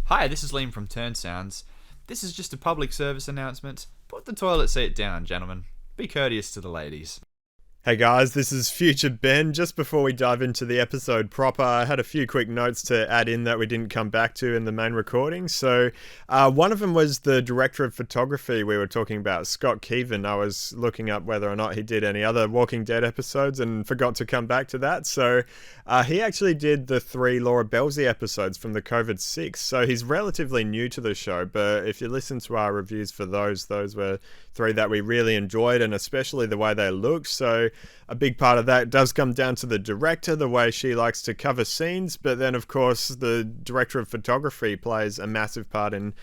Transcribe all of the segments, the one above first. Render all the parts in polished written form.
Hi, this is Liam from Turn Sounds. This is just a public service announcement. Put the toilet seat down, gentlemen. Be courteous to the ladies. Hey guys, this is Future Ben. Just before we dive into the episode proper, I had a few quick notes to add in that we didn't come back to in the main recording. So one of them was the director of photography we were talking about, Scott Keevan. I was looking up whether or not he did any other Walking Dead episodes and forgot to come back to that. So he actually did the 3 Laura Belzy episodes from the COVID 6. So he's relatively new to the show, but if you listen to our reviews for those were 3 that we really enjoyed, and especially the way they look. So a big part of that does come down to the director, the way she likes to cover scenes, but then of course the director of photography plays a massive part in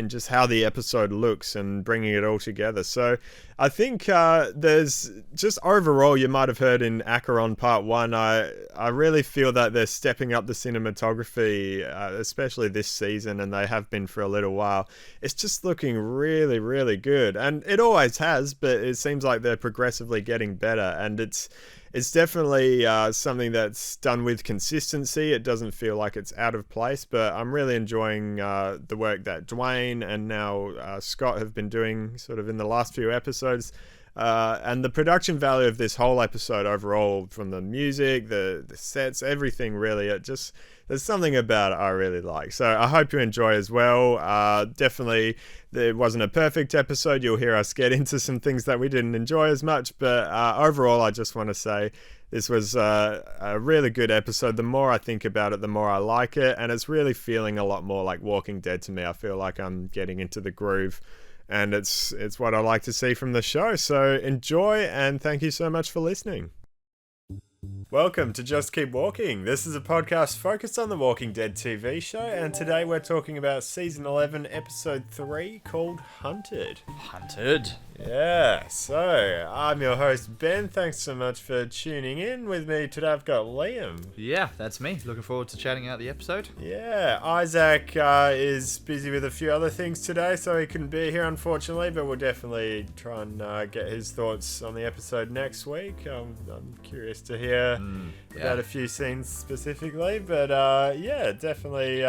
just how the episode looks and bringing it all together. So I think there's just overall, you might have heard in Acheron Part 1, I really feel that they're stepping up the cinematography, especially this season, and they have been for a little while. It's just looking really, really good, and it always has, but it seems like they're progressively getting better, and it's definitely something that's done with consistency. It doesn't feel like it's out of place, but I'm really enjoying the work that Dwayne and now Scott have been doing sort of in the last few episodes. And the production value of this whole episode overall, from the music, the sets, everything really, there's something about it I really like. So I hope you enjoy as well. Definitely, there wasn't a perfect episode. You'll hear us get into some things that we didn't enjoy as much. But overall, I just want to say this was a really good episode. The more I think about it, the more I like it. And it's really feeling a lot more like Walking Dead to me. I feel like I'm getting into the groove. And it's what I like to see from the show. So enjoy, and thank you so much for listening. Welcome to Just Keep Walking. This is a podcast focused on the Walking Dead TV show, and today we're talking about Season 11, Episode 3, called Hunted. Hunted? Yeah, so I'm your host, Ben. Thanks so much for tuning in. With me today, I've got Liam. Yeah, that's me. Looking forward to chatting out the episode. Yeah, Isaac is busy with a few other things today, so he couldn't be here, unfortunately, but we'll definitely try and get his thoughts on the episode next week. I'm curious to hear about a few scenes specifically, but yeah, definitely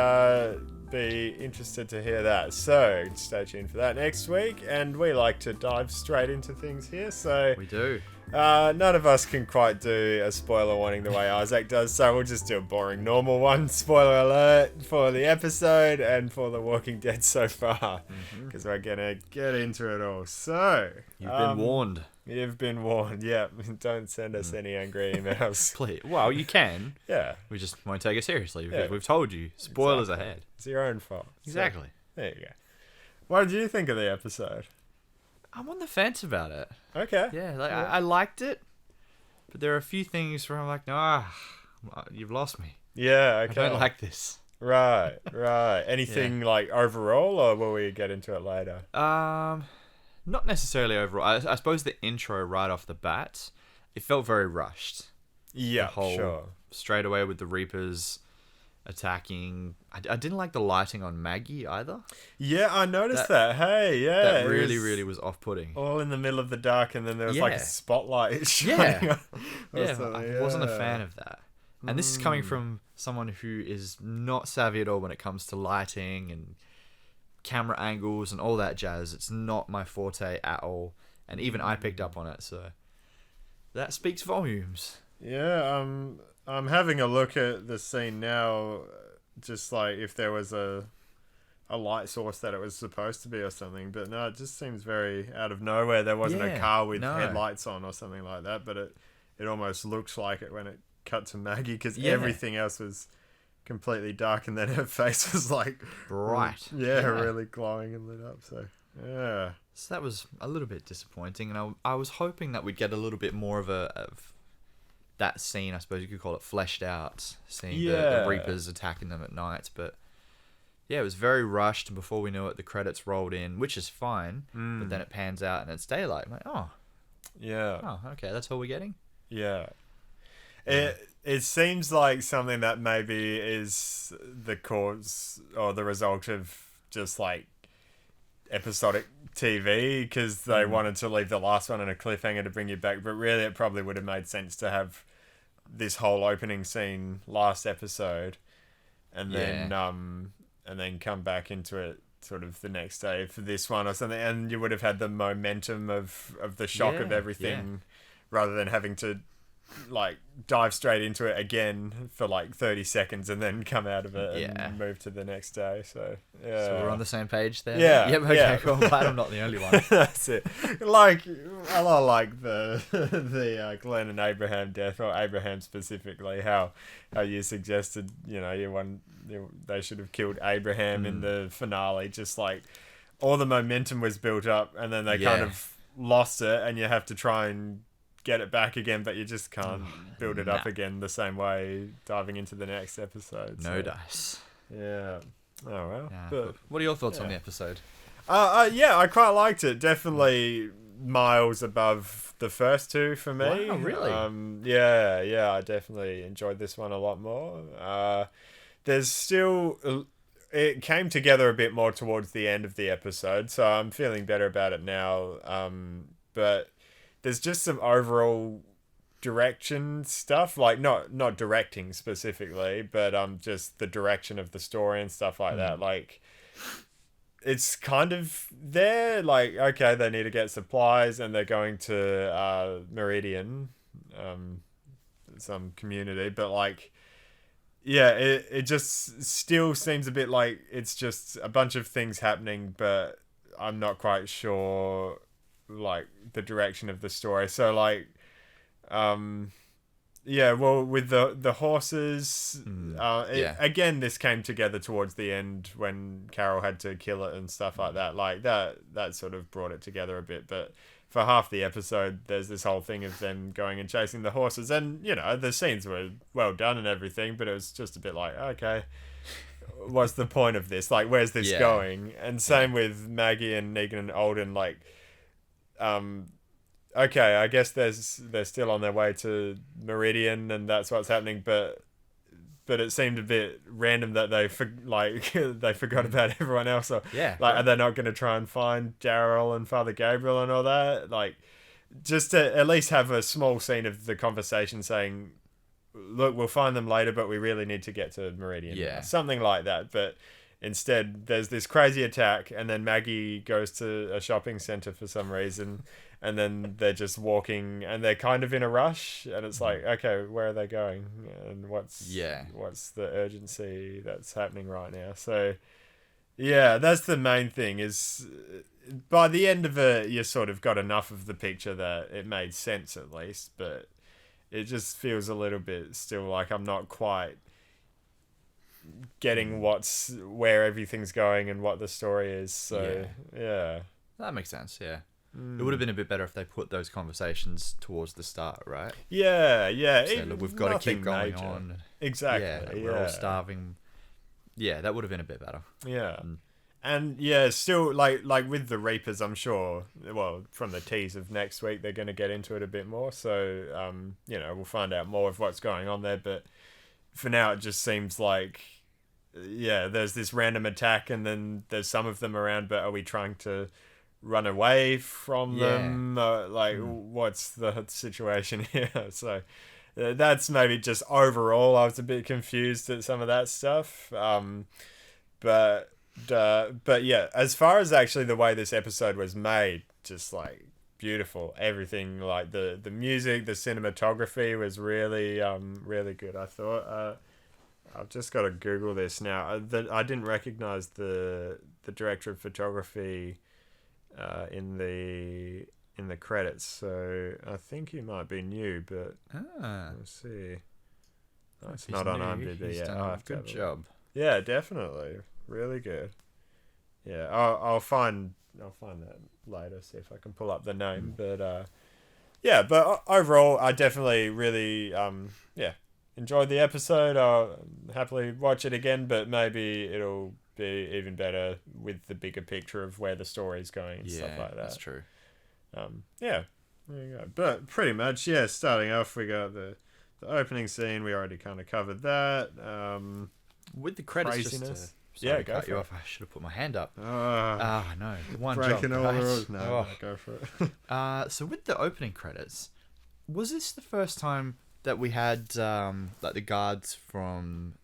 be interested to hear that. So stay tuned for that next week, and we like to dive straight into things here. So We do. none of us can quite do a spoiler warning the way Isaac does, so we'll just do a boring normal one. Spoiler alert for the episode and for The Walking Dead so far, because we're gonna get into it all. So You've been warned. You've been warned. Yeah, don't send us any angry emails. Please. Well, you can. Yeah, We just won't take it seriously because Yeah. we've told you. Spoilers Exactly. ahead. It's your own fault. Exactly. So, there you go. What did you think of the episode? I'm on the fence about it. Okay. Yeah, I liked it, but there are a few things where I'm like, nah, you've lost me. Yeah, okay. I don't like this. Right. Anything like overall, or will we get into it later? Not necessarily overall. I suppose the intro right off the bat, it felt very rushed. Yeah, The whole sure. straight away with the Reapers attacking. I didn't like the lighting on Maggie either. Yeah, I noticed that. Hey, yeah. That it really, was really was off-putting. all in the middle of the dark, and then there was like a Yeah. spotlight shining Yeah. on or Yeah, something. I wasn't a fan of that. And this is coming from someone who is not savvy at all when it comes to lighting and camera angles and all that jazz. It's not my forte at all. And even I picked up on it, so that speaks volumes. Yeah, I'm having a look at the scene now, just like if there was a light source that it was supposed to be or something, but no, it just seems very out of nowhere. There wasn't a Yeah, car with no. headlights on or something like that, but it almost looks like it when it cut to Maggie, because Yeah. everything else was completely dark, and then her face was like Bright. yeah, Yeah. really glowing and lit up. So yeah, So that was a little bit disappointing, and I was hoping that we'd get a little bit more of that scene, I suppose you could call it, fleshed out, seeing the Yeah. Reapers attacking them at night. But yeah, it was very rushed, and before we knew it, the credits rolled in, which is fine, but then it pans out and it's daylight. I'm like, yeah. okay, that's all we're getting? Yeah. It seems like something that maybe is the cause or the result of just like episodic TV, because they wanted to leave the last one in a cliffhanger to bring you back, but really it probably would have made sense to have this whole opening scene last episode, and then and then come back into it sort of the next day for this one or something, and you would have had the momentum of the shock of everything rather than having to like dive straight into it again for like 30 seconds and then come out of it and move to the next day. So yeah, So we're on the same page there. Yeah, Yep. Okay. yeah. Cool. I'm glad I'm not the only one. That's it. Like I like the Glenn and Abraham death, or Abraham specifically. How you suggested, they should have killed Abraham in the finale. Just like all the momentum was built up, and then they kind of lost it, and you have to try and get it back again, but you just can't build it up again the same way diving into the next episode. No dice. Yeah. Oh well. Yeah. But What are your thoughts on the episode? yeah, I quite liked it. Definitely miles above the first two for me. Wow, really? Yeah, I definitely enjoyed this one a lot more. There's still... It came together a bit more towards the end of the episode, so I'm feeling better about it now. But there's just some overall direction stuff, like not directing specifically, but just the direction of the story and stuff like that. Like, it's kind of there, like, okay, they need to get supplies and they're going to Meridian, some community, but like, yeah, it just still seems a bit like it's just a bunch of things happening, but I'm not quite sure like the direction of the story. So like with the horses, again, this came together towards the end when Carol had to kill it and stuff like that. Like that sort of brought it together a bit. But for half the episode, there's this whole thing of them going and chasing the horses, and the scenes were well done and everything, but it was just a bit like, okay, what's the point of this? Like, where's this going? And same with Maggie and Negan and Alden, like, okay, I guess they're still on their way to Meridian and that's what's happening, but it seemed a bit random that they forgot about everyone else. Or, are they not going to try and find Daryl and Father Gabriel and all that? Like, just to at least have a small scene of the conversation saying, look, we'll find them later, but we really need to get to Meridian. Yeah. Something like that, but... Instead, there's this crazy attack, and then Maggie goes to a shopping center for some reason, and then they're just walking, and they're kind of in a rush, and it's like, okay, where are they going, and what's the urgency that's happening right now? So, yeah, that's the main thing. Is by the end of it, you sort of got enough of the picture that it made sense at least, but it just feels a little bit still like I'm not quite getting where everything's going and what the story is. So yeah. That makes sense. Yeah. It would have been a bit better if they put those conversations towards the start, right? Yeah. So, look, we've got to keep going on. Exactly. We're all starving. Yeah, that would have been a bit better. Yeah. And still like with the Reapers, I'm sure, well, from the tease of next week, they're going to get into it a bit more. So, we'll find out more of what's going on there. But for now, it just seems like, there's this random attack and then there's some of them around, but are we trying to run away from them? What's the situation here? So that's maybe just overall, I was a bit confused at some of that stuff. But yeah, as far as actually the way this episode was made, just like beautiful. Everything, like the music, the cinematography was really really good, I thought. I've just got to Google this now. I didn't recognize the director of photography in the credits, so I think he might be new. But let's see. It's not on IMDb yet. Done a good job. Yeah, definitely, really good. Yeah, I'll find that later. See if I can pull up the name. But but overall, I definitely really enjoyed the episode. I'll happily watch it again, but maybe it'll be even better with the bigger picture of where the story's going and stuff like that. That's true. There you go. But pretty much, starting off, we got the opening scene. We already kind of covered that. With the credits, craziness. Sorry to cut you off. I should have put my hand up. No. One breaking jump, all the right? rules. No, go for it. So with the opening credits, was this the first time that we had like the guards from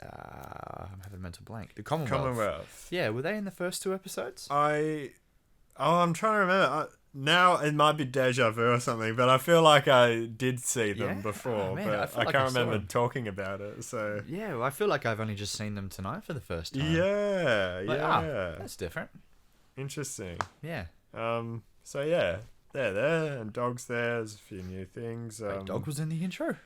I'm having a mental blank. The Commonwealth. Commonwealth. Yeah, were they in the first 2 episodes? I'm trying to remember. Now it might be deja vu or something, but I feel like I did see them Yeah? before, Oh, man, I but feel I like can't I saw remember them. talking about it. So Yeah, well, I feel like I've only just seen them tonight for the first time. yeah, Like, yeah, that's different. interesting. Yeah. So yeah, they're there, and Dog's there. There's a few new things. Wait, Dog was in the intro.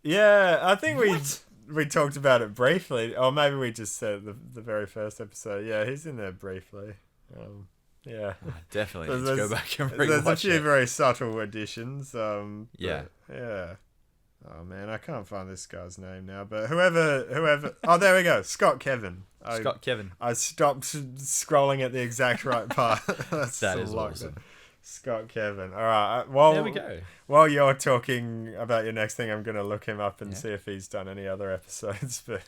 Yeah, I think What? we talked about it briefly, or maybe we just said the very first episode. Yeah, he's in there briefly. Yeah. I definitely need to There's- go back and There's a rewatch few it. very subtle additions. Yeah. But, yeah. Oh man, I can't find this guy's name now. But whoever. Oh, there we go. Scott Kevin. Scott Kevin. I stopped scrolling at the exact right part. That's That so is locked. awesome. Scott Kevin. All right. Well, There we go. While you're talking about your next thing, I'm gonna look him up and Yeah. see if he's done any other episodes. But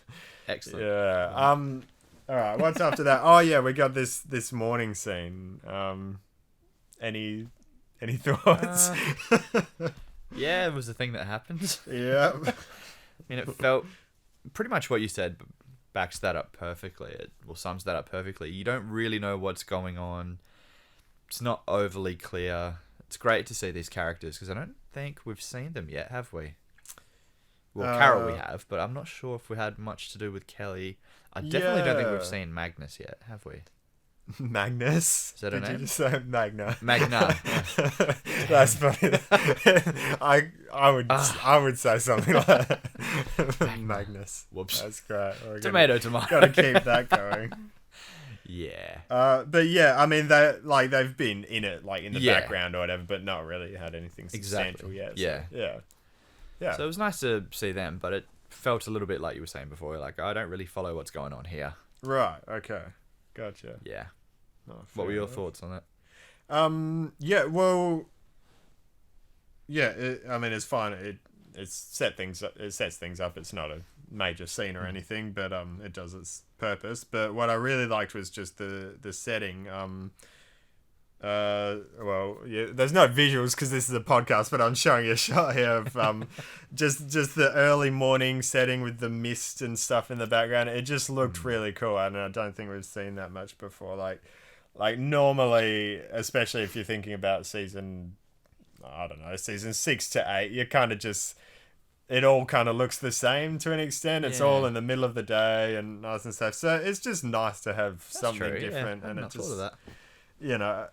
Excellent. yeah. All right. What's after that? Oh yeah, we got this morning scene. Any thoughts? Yeah, it was the thing that happened. Yeah. I mean, it felt pretty much what you said backs that up perfectly. It sums that up perfectly. You don't really know what's going on. It's not overly clear. It's great to see these characters because I don't think we've seen them yet, have we? Well, Carol we have, but I'm not sure if we had much to do with Kelly. I definitely don't think Yeah. we've seen Magnus yet, have we? Magnus. Is that her Did name? you just say Magna? Magna. That's funny. I would say something like that. Magnus. Whoops. That's great. Tomato. Got to keep that going. Yeah. But yeah, I mean they've been in it like in the Yeah. background or whatever, but not really had anything substantial Exactly. yet. Yeah. So, yeah. So it was nice to see them, but it felt a little bit like you were saying before. Like, I don't really follow what's going on here. Right. Okay. Gotcha. Yeah. Oh, What were fair your enough. thoughts on it? Yeah. Well. Yeah. I mean, it's fine. It sets things up. It's not a major scene or anything, but it does its purpose. But what I really liked was just the setting. Well, yeah, there's no visuals because this is a podcast, but I'm showing you a shot here of just the early morning setting with the mist and stuff in the background. It just looked really cool, and I don't think we've seen that much before. Like normally, especially if you're thinking about season 6 to 8, you kind of just, it all kind of looks the same to an extent. It's Yeah. all in the middle of the day and nice and stuff. So it's just nice to have something true, yeah. different, I've and it not thought just, of that. you know,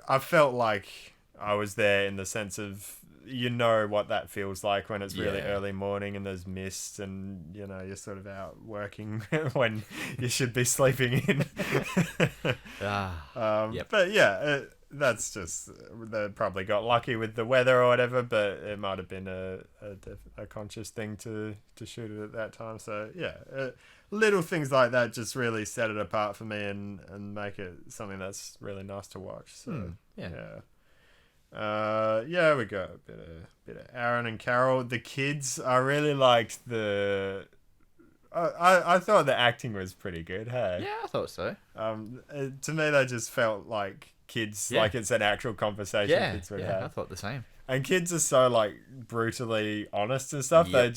I felt like I was there in the sense of, you know what that feels like when it's really Yeah. early morning and there's mist and, you know, you're sort of out working when you should be sleeping in. Yep. But yeah, that's just, they probably got lucky with the weather or whatever, but it might have been a conscious thing to shoot it at that time. So yeah, little things like that just really set it apart for me and make it something that's really nice to watch. So Yeah. yeah, we got a bit of Aaron and Carol. The kids, I really liked I thought the acting was pretty good. Hey, Yeah, I thought so. to me they just felt like kids, Yeah. like it's an actual conversation Yeah, kids would yeah, I have. thought the same. And kids are so like brutally honest and stuff. Yep.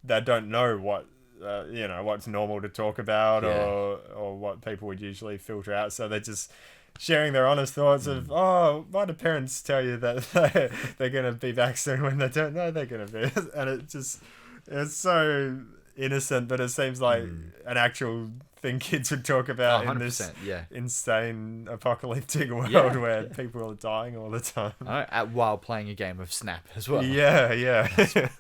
They don't know what what's normal to talk about Yeah. or what people would usually filter out. So they're just sharing their honest thoughts of, oh, why do parents tell you that they're gonna be back soon when they don't know they're gonna be? And it's so innocent, but it seems like an actual thing kids would talk about in this 100%, yeah. insane apocalyptic world Yeah, where yeah. people are dying all the time. While playing a game of Snap as well. Yeah.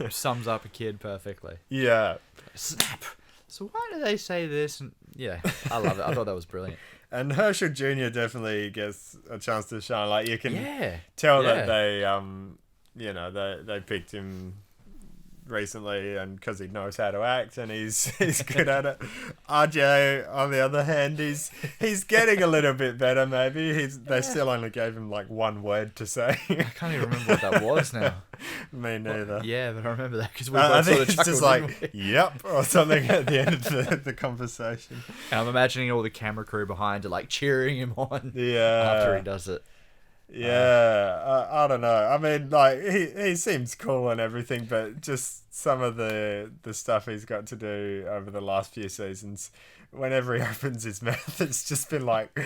Sums up a kid perfectly. Yeah. Snap. So why do they say this? And yeah, I love it. I thought that was brilliant. And Herschel Jr. definitely gets a chance to shine. Like, you can Yeah. tell yeah. that they picked him recently, and because he knows how to act and he's good at it. RJ, on the other hand, he's getting a little bit better. Maybe they still only gave him like one word to say. I can't even remember what that was now. Me neither. Yeah, but I remember that because we I both think sort of it's chuckled. just didn't like, we? yep, or something at the end of the conversation. And I'm imagining all the camera crew behind it, like cheering him on Yeah. after he does it. Yeah, I don't know. I mean, like he seems cool and everything, but just some of the stuff he's got to do over the last few seasons, whenever he opens his mouth, it's just been like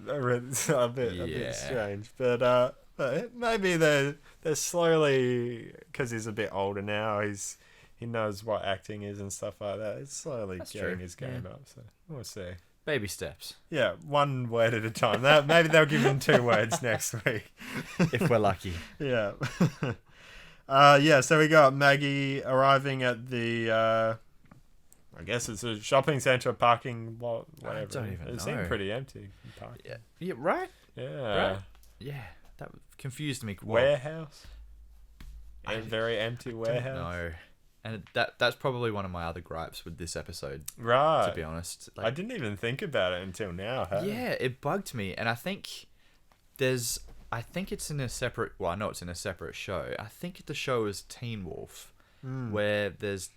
a bit Yeah. strange. But maybe they're slowly, because he's a bit older now. He knows what acting is and stuff like that. It's slowly That's getting true. his game up. So we'll see. Baby steps, Yeah, one word at a time. Maybe they'll give him 2 words next week. if we're lucky. Yeah. Yeah, so we got Maggie arriving at the, I guess it's a shopping centre parking lot, whatever. don't even It seemed know. pretty empty. Parking. Yeah. Yeah. Right. Yeah. Right. Yeah. That confused me. Warehouse. I- A very empty warehouse. No. And that's probably one of my other gripes with this episode, Right. to be honest. Like, I didn't even think about it until now. Hey? yeah, it bugged me, and I think it's in a separate. Well, I know it's in a separate show. I think the show is Teen Wolf, where there's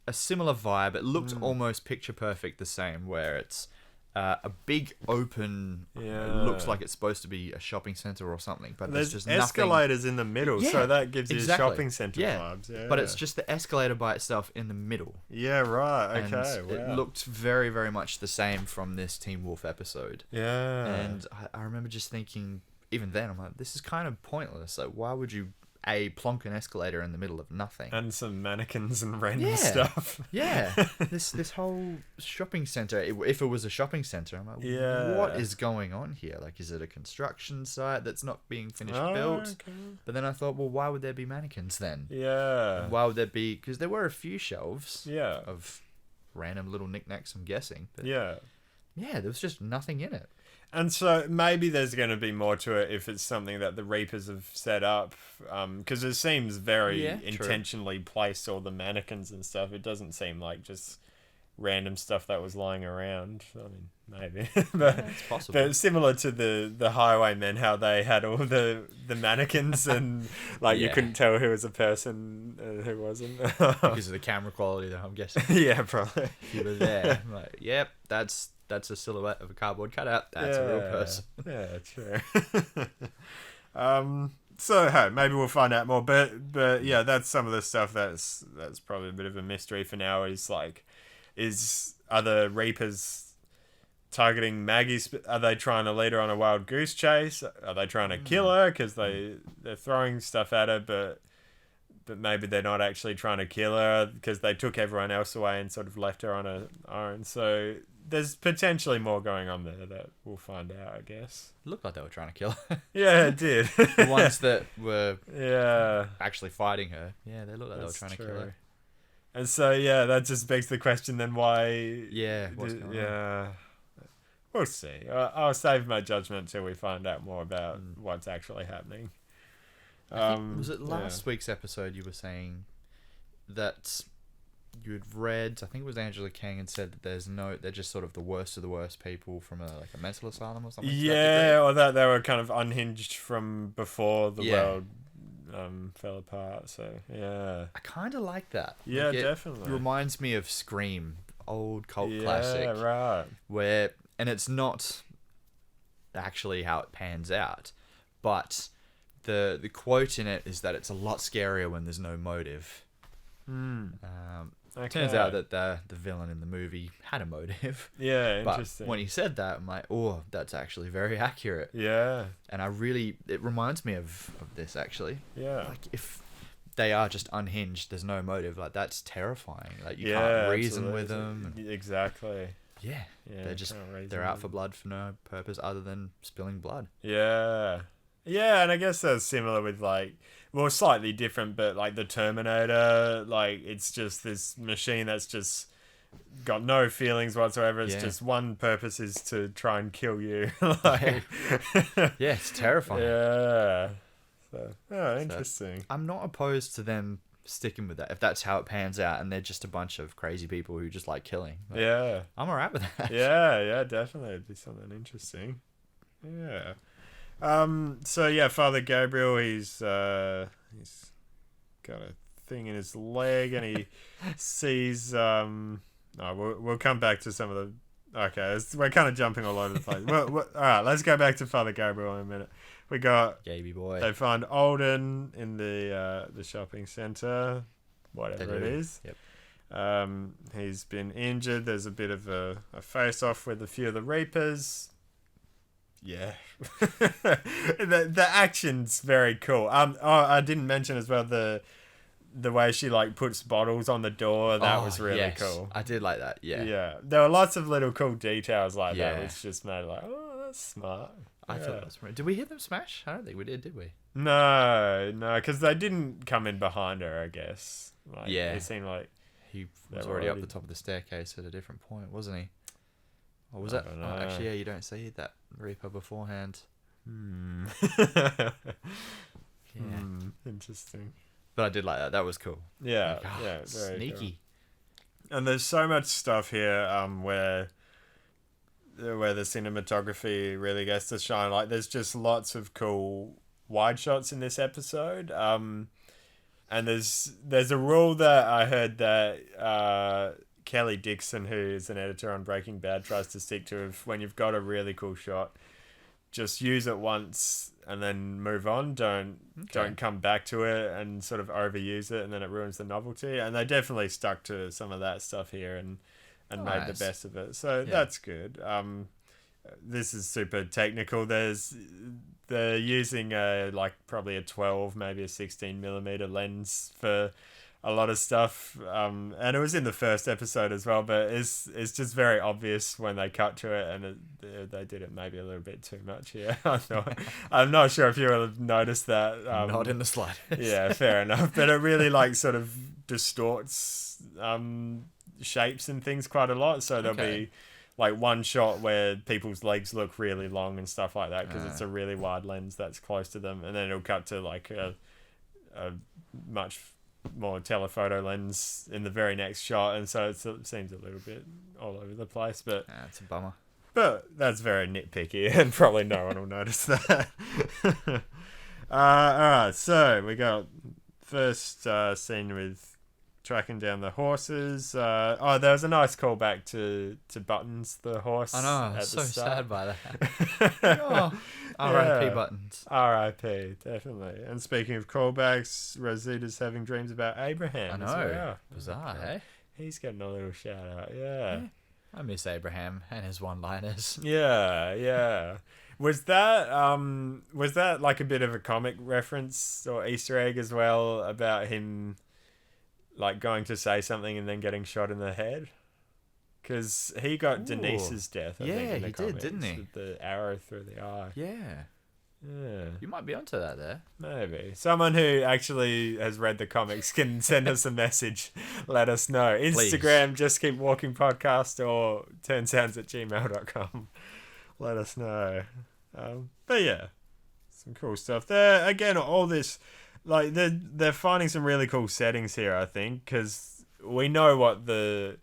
a similar vibe. It looked almost picture perfect the same, where it's a big open. Yeah. It looks like it's supposed to be a shopping center or something, but there's There's just nothing. escalators in the middle, Yeah, so that gives you exactly. shopping centre Yeah. vibes. Yeah. But it's just the escalator by itself in the middle. Yeah, right. And Okay. it Wow. looked very, very much the same from this Teen Wolf episode. Yeah. And I remember just thinking, even then, I'm like, this is kind of pointless. Like, why would you, plonk an escalator in the middle of nothing? And some mannequins and random Yeah. stuff. Yeah, this whole shopping center. If it was a shopping center, I'm like, Yeah. what is going on here? Like, is it a construction site that's not being finished Oh, built? okay. But then I thought, well, why would there be mannequins then? Yeah. Why would there be? Because there were a few shelves Yeah. of random little knicknacks, I'm guessing. But Yeah. yeah, there was just nothing in it. And so maybe there's going to be more to it if it's something that the Reapers have set up, because it seems very Yeah, true. intentionally placed, all the mannequins and stuff. It doesn't seem like just random stuff that was lying around. I mean, maybe, but Yeah, it's possible. but similar to the Highwaymen, how they had all the mannequins and like you Yeah. couldn't tell who was a person and who wasn't. Because of the camera quality, though, I'm guessing. Yeah, probably. If you were there, I'm like, yep, that's a silhouette of a cardboard cutout. That's a real person. Yeah, true. So hey, maybe we'll find out more. But yeah, that's some of the stuff that's probably a bit of a mystery for now. Are the Reapers targeting Maggie? Are they trying to lead her on a wild goose chase? Are they trying to kill her because they're throwing stuff at her, but maybe they're not actually trying to kill her because they took everyone else away and sort of left her on her own. So there's potentially more going on there that we'll find out, I guess. Looked like they were trying to kill her. Yeah, it did. The ones that were Yeah, actually fighting her, yeah, they looked like that's they were trying true. to kill her. And so yeah, that just begs the question then why? Yeah, what's going on? Yeah, we'll see. I'll save my judgment till we find out more about what's actually happening. I think- was it last week's episode you were saying that you had read? I think it was Angela Kang, and said that they're just sort of the worst of the worst people from a mental asylum or something. to that Yeah, degree? or that they were kind of unhinged from before the Yeah. world fell apart. So yeah, I kind of like that. yeah, Like, it definitely. reminds me of Scream, old cult Yeah, classic, right. and it's not actually how it pans out, but the quote in it is that it's a lot scarier when there's no motive. Okay. Turns out that the villain in the movie had a motive. Yeah, But interesting. when he said that, I'm like, oh, that's actually very accurate. Yeah, And it reminds me of this, actually. yeah. Like, if they are just unhinged, there's no motive, like, that's terrifying. Like, you Yeah, can't reason with absolutely. them. Exactly. Yeah. Yeah, can't reason They're with out for them. blood for no purpose other than spilling blood. Yeah. Yeah, and I guess that's similar with slightly different, but like the Terminator, like it's just this machine that's just got no feelings whatsoever. It's Yeah. just one purpose is to try and kill you. Like, Yeah, it's terrifying. yeah. So, interesting. I'm not opposed to them sticking with that if that's how it pans out and they're just a bunch of crazy people who just like killing. Like, Yeah. I'm alright with that. Yeah, definitely. It'd be something interesting. Yeah. So yeah, Father Gabriel, he's got a thing in his leg and he sees we'll come back to some of the Okay, we're kind of jumping all over the place. All right, let's go back to Father Gabriel in a minute. We got Gaby boy. they find Alden in the shopping centre, whatever it is. Yep. He's been injured. There's a bit of a face-off with a few of the Reapers. Yeah, the action's very cool. I didn't mention as well the way she like puts bottles on the door. That was really cool. I did like that. Yeah. There were lots of little cool details like that, Yeah. which just made it like, oh, that's smart. I thought that was right. Did we hear them smash? I don't think we did we? No, because they didn't come in behind her. I guess. Like, Yeah. it seemed like He They was were already up already- the top of the staircase at a different point, wasn't he? Or was I that? don't Oh, know. actually, yeah, you don't see that Reaper beforehand. Yeah. Interesting. But I did like that. That was cool. Yeah, Like, yeah, very sneaky. cool. And there's so much stuff here where the cinematography really gets to shine. Like there's just lots of cool wide shots in this episode. And there's a rule that I heard that Kelly Dixon, who is an editor on Breaking Bad, tries to stick to. If when you've got a really cool shot, just use it once and then move on. Don't come back to it and sort of overuse it, and then it ruins the novelty. And they definitely stuck to some of that stuff here and made the Nice. best of it. So Yeah. that's good. This is super technical. They're using probably a 12, maybe a 16mm lens for a lot of stuff, and it was in the first episode as well, but it's just very obvious when they cut to it, and they did it maybe a little bit too much here. I'm not sure if you would have noticed that. Not in the slightest. Yeah, fair enough, but it really like sort of distorts shapes and things quite a lot, so there'll be like one shot where people's legs look really long and stuff like that because it's a really wide lens that's close to them, and then it'll cut to like a much more telephoto lens in the very next shot, and so it seems a little bit all over the place, but It's a bummer. that's very nitpicky and probably no one will notice that. Alright, so we got first scene with tracking down the horses. There was a nice callback to Buttons the horse. I know. at I'm the so start. sad by that. Oh, R.I.P. Yeah. Buttons. R.I.P. Definitely. And speaking of callbacks, Rosita's having dreams about Abraham. I as know. well. Bizarre, hey? He's getting a little shout out. Yeah. I miss Abraham and his one-liners. Yeah. Was that like a bit of a comic reference or Easter egg as well about him like going to say something and then getting shot in the head? Because he got Denise's death. I think, Yeah, in the he did, comics, didn't he? With the arrow through the eye. Yeah. Yeah. You might be onto that there. Maybe. Someone who actually has read the comics can send us a message. Let us know. Please. Instagram, Just Keep Walking Podcast, or turnsounds@gmail.com. Let us know. But yeah, some cool stuff there. Again, all this, like, they're finding some really cool settings here, I think, because we know what the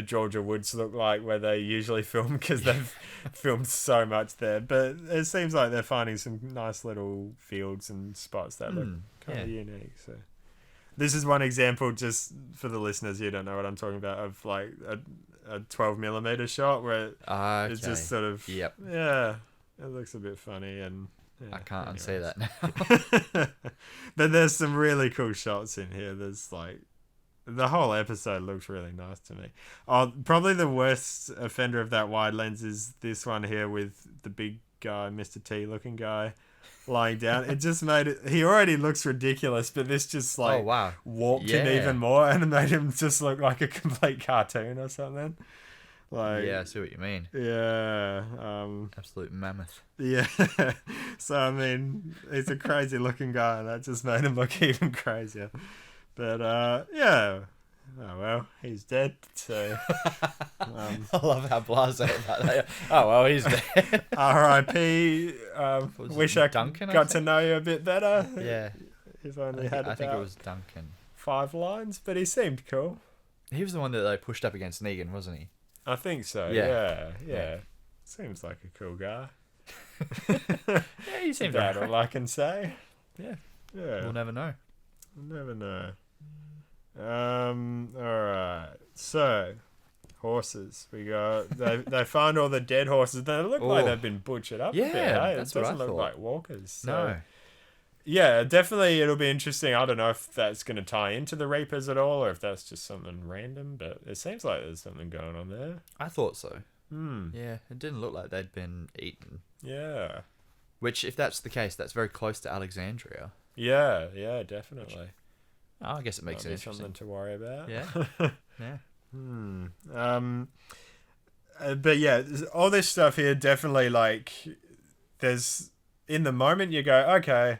Georgia woods look like where they usually film because they've filmed so much there, but it seems like they're finding some nice little fields and spots that look kind of unique. So this is one example, just for the listeners who don't know what I'm talking about, of like a 12mm shot where it's just sort of Yep. yeah, it looks a bit funny, and I can't unsay anyways. that now. But there's some really cool shots in here. There's like the whole episode looks really nice to me. Probably the worst offender of that wide lens is this one here with the big guy, Mr. T looking guy, lying down. It just made it. He already looks ridiculous, but this just like warped him even more and made him just look like a complete cartoon or something. Like Yeah, I see what you mean. yeah, Absolute mammoth. yeah. So I mean, he's a crazy looking guy, and that just made him look even crazier. But yeah. Oh well, he's dead. So I love how blasé about that. Oh well, he's dead. R.I.P. Wish I Duncan, I got to think? know you a bit better. Yeah, If only had I think it about was Duncan. 5 lines, but he seemed cool. He was the one that they pushed up against Negan, wasn't he? I think so. Yeah. Yeah. Seems like a cool guy. Yeah, he seems That's right. all I can say. Yeah, Yeah. we'll never know. We'll never know. Alright. So, horses. We got they find all the dead horses. They look like Oh. they've been butchered up. Yeah, a bit, eh? that's it what I doesn't look thought. like walkers. So. No. Yeah, definitely it'll be interesting. I don't know if that's going to tie into the Reapers at all, or if that's just something random. But it seems like there's something going on there. I thought so. Hmm. Yeah, it didn't look like they'd been eaten. Yeah. Which, if that's the case, that's very close to Alexandria. Yeah. Yeah. Definitely. Oh, I guess it makes Might it be interesting. something to worry about. Yeah. Yeah. But yeah, all this stuff here definitely like there's in the moment you go, okay,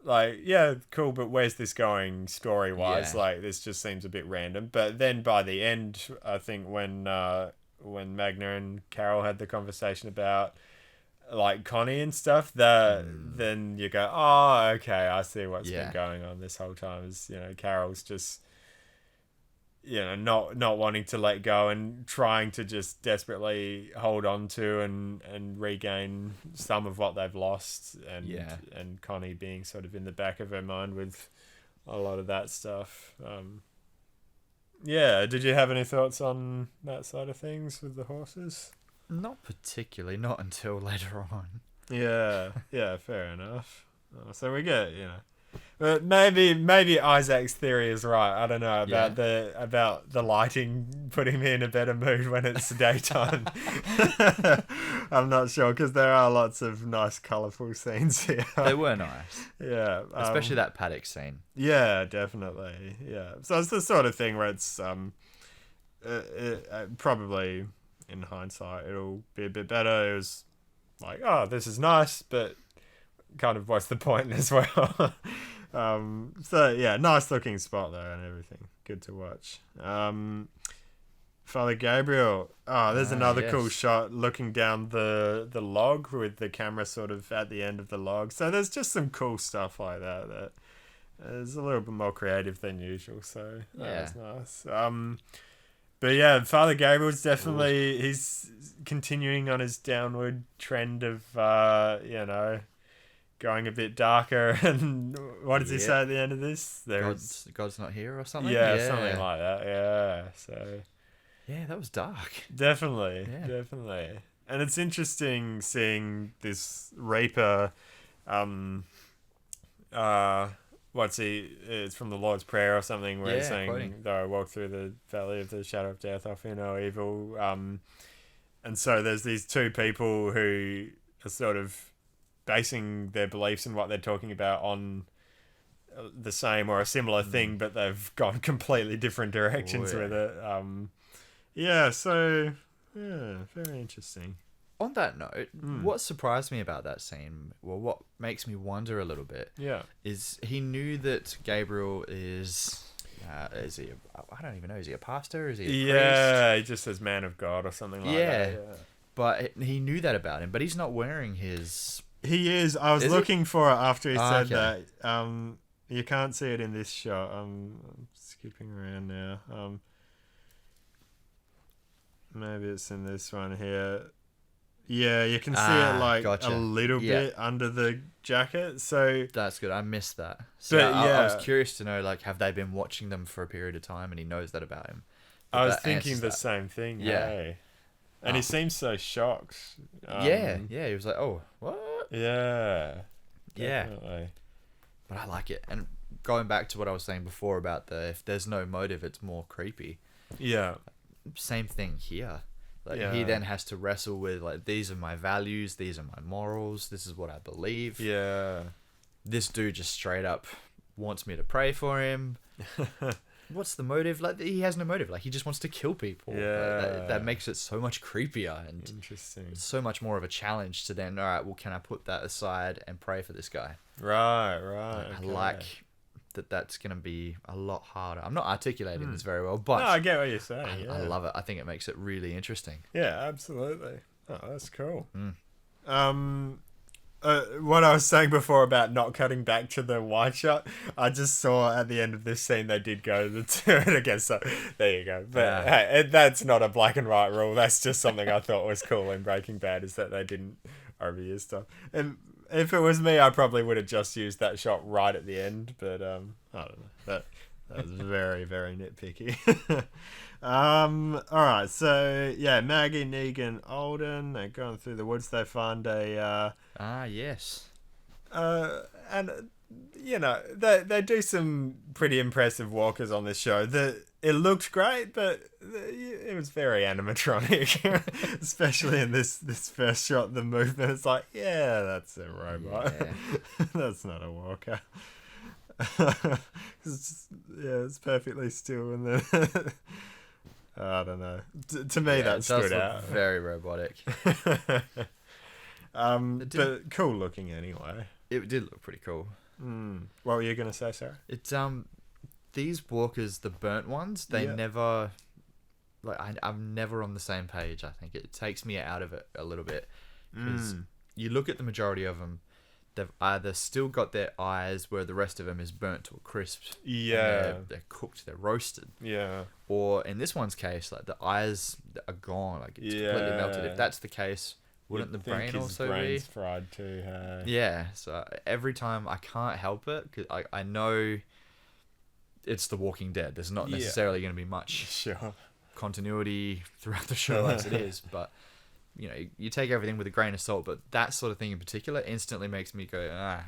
like yeah, cool, but where's this going story wise? Yeah. Like this just seems a bit random. But then by the end, I think when Magna and Carol had the conversation about like Connie and stuff, then you go, oh, okay, I see what's Yeah. been going on this whole time. Is Carol's just not wanting to let go and trying to just desperately hold on to and regain some of what they've lost, and Connie being sort of in the back of her mind with a lot of that stuff. Did you have any thoughts on that side of things with the horses? Not particularly. Not until later on. Yeah, fair enough. So we get, but maybe Isaac's theory is right. I don't know about the lighting putting me in a better mood when it's daytime. I'm not sure because there are lots of nice, colourful scenes here. They were nice. Yeah, Especially that paddock scene. Yeah, definitely. Yeah, so it's the sort of thing where it's probably in hindsight it'll be a bit better. It was like, oh, this is nice, but kind of what's the point as well? So yeah, nice looking spot though and everything. Good to watch. Father Gabriel. Oh, there's another cool shot looking down the log with the camera sort of at the end of the log. So there's just some cool stuff like that is a little bit more creative than usual. So that's nice. But yeah, Father Gabriel's definitely he's continuing on his downward trend of going a bit darker. And what does he say at the end of this? God's not here or something? Yeah, something like that. Yeah. So yeah, that was dark. Definitely. And it's interesting seeing this Reaper it's from the Lord's Prayer or something where he's saying, quoting. though I walk through the valley of the shadow of death, I fear no evil. And so there's these two people who are sort of basing their beliefs and what they're talking about on the same or a similar thing, but they've gone completely different directions with it. Very interesting. On that note, what surprised me about that scene, well, what makes me wonder a little bit, is he knew that Gabriel is he? I don't even know. Is he a pastor? Is he a priest? Yeah, he just says "man of God" or something like that. Yeah, but he knew that about him. But he's not wearing his. He is. I was looking for it after he said okay. that. You can't see it in this shot. I'm skipping around now. Maybe it's in this one here. Yeah, you can see it like a little bit under the jacket. So that's good. I missed that. So I was curious to know, like, have they been watching them for a period of time, and he knows that about him? But I was thinking the same thing. Yeah, hey? And he seems so shocked. He was like, "Oh, what?" Yeah, definitely. But I like it. And going back to what I was saying before about if there's no motive, it's more creepy. Yeah. Same thing here. Like he then has to wrestle with like, these are my values, these are my morals, this is what I believe. Yeah. This dude just straight up wants me to pray for him. What's the motive? Like, he has no motive. Like, he just wants to kill people. Yeah. Like, that makes it so much creepier and interesting. So much more of a challenge to then, all right, well, can I put that aside and pray for this guy? Right. I like that's going to be a lot harder. I'm not articulating this very well, but no, I get what you're saying. I love it. I think it makes it really interesting. Yeah, absolutely. Oh, that's cool. What I was saying before about not cutting back to the wide shot, I just saw at the end of this scene they did go to it again. So there you go. But hey, that's not a black and white rule. That's just something I thought was cool in Breaking Bad, is that they didn't overuse stuff. And if it was me, I probably would have just used that shot right at the end. But I don't know. That was very, very nitpicky. All right. So yeah, Maggie, Negan, Alden. They're going through the woods. They find a. Yes. And they do some pretty impressive walkers on this show. It looked great, but it was very animatronic, especially in this first shot. The movement, it's like, yeah, that's a robot. Yeah. That's not a walker. It's perfectly still, and then I don't know. To me, Yeah, that it does stood look out. very robotic. But cool looking anyway. It did look pretty cool. What were you gonna say, Sarah? It's these walkers, the burnt ones, they Yeah. never, like, I'm never on the same page. I think it takes me out of it a little bit, because you look at the majority of them, they've either still got their eyes where the rest of them is burnt to a crisp. Yeah. They're cooked, they're roasted. Yeah. Or in this one's case, like, the eyes are gone, like, it's completely melted. If that's the case, wouldn't the brain also be fried too? Hey? Yeah, so every time I can't help it, because I know it's The Walking Dead. There's not necessarily going to be much Sure. continuity throughout the show as it is, but you take everything with a grain of salt. But that sort of thing in particular instantly makes me go,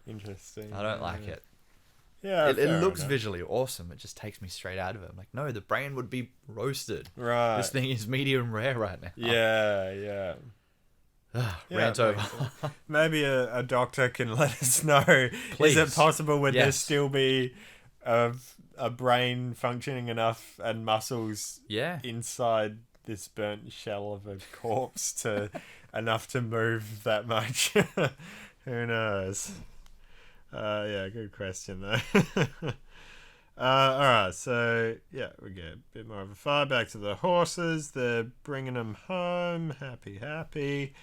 Interesting. I don't like it. Yeah, It fair looks enough. visually awesome. It just takes me straight out of it. I'm like, no, the brain would be roasted. Right. This thing is medium rare right now. Yeah. Rant it over. makes sense. Maybe a doctor can let us know. Please. Is it possible would there Yes. still be a brain functioning enough and muscles Yeah. inside this burnt shell of a corpse to enough to move that much? Who knows? Yeah, good question though. All right, so yeah, we get a bit more of a fire. Back to the horses. They're bringing them home. Happy.